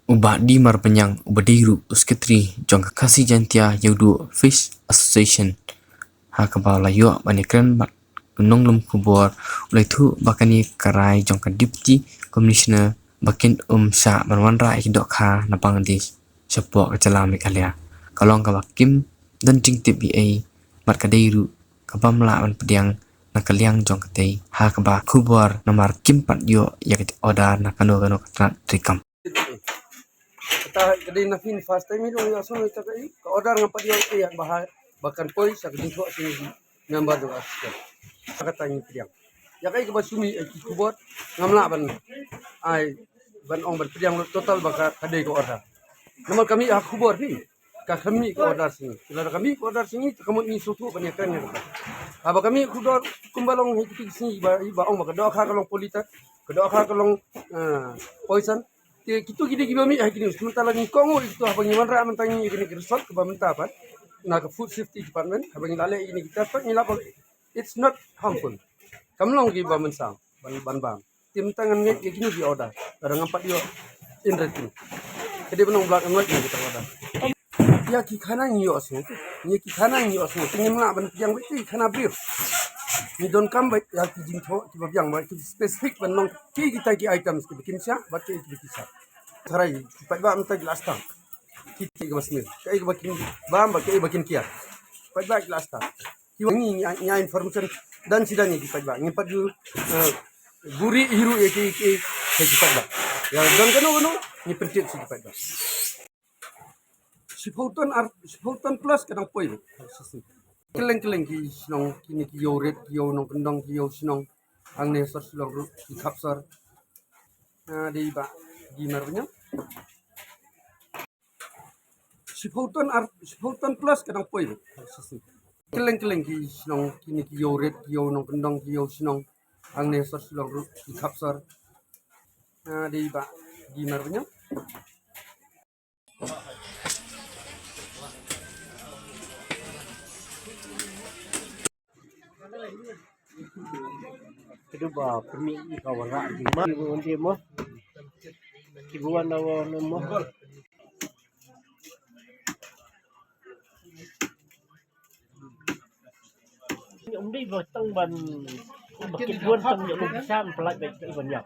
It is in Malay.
Ubah di marpenyang ubadiru usketri jong kasi jantia yaudu Fish Association ha kabau layo banikren gunung lum kubor ulai thu bakani karai jong ka deputy commissioner bakin sha banwanra ikdok kha napang di sepo kecela Meghalaya kalong ka bakim dan jing tbi markadeiru kabam la ban pediang nakaliang jong katei ha kaba kubor nomor kimpat yo yak order nakano kano katrat trikam Kita kadin na fin fast time ilo ya so ita kai ka order nga padiyo ya bahal bahkan poi sa kadin ko sini member do asker kata ni priang ya kai ka sumi ki kubot ngamla ban ai ban ong ban priang total baka kadai ko order namal kami aku kubor ni ka kami ko order sini kila kami ko order sini kamu ni sutu ban ya kan ya aba kami kubor kumbalong hikiti sini ba ong baka do kha kalong polita kedo kha kalong poison kitu gini gini mi gini sementara ni kongo itu apa nyaman ra mentangi gini resort ke bamenta apa na ke food safety department apa ni lale ini kita tak nilap it's not harmful kamlong gi bamensang ban bam tim tangan ngi gini di order kadang empat yo in rating jadi benong belak ngi kita order ya ki khana ni yo asu ni ki khana ni yo asu tingin na ban yang ki khana bir ni don kam ba ya ki jing tho ki ba yang ba ki specific ban nong ki kita ki items ki bikin sya ba ki bisa sarai pai ba mta glass tang kiti ga basmir kai ga bakin ba ba kai bakin kia pai ba glass tang ki ni nya information dan sidanya ki pai ba ni padu guri hiru e ki pai ba ya dan kano ni pentit si pai ba si Fulton plus kadang poi keleng ki sinong kini ki yo red ki yo nong kendong ki yo sinong ang ne sar silong ru ki kapsar di ba di marnya si Fulton plus kadang poi keleng ki sinong kini ki yo red ki yo nong kendong ki yo sinong ang ne sar silong ru ki kapsar di ba di marnya Kedua permi kawarak di mana nanti mo kibuan lawan mo ông đi vào tăng bằng bậc kibuan tăng những lục sam lại bệnh cái vấn nhập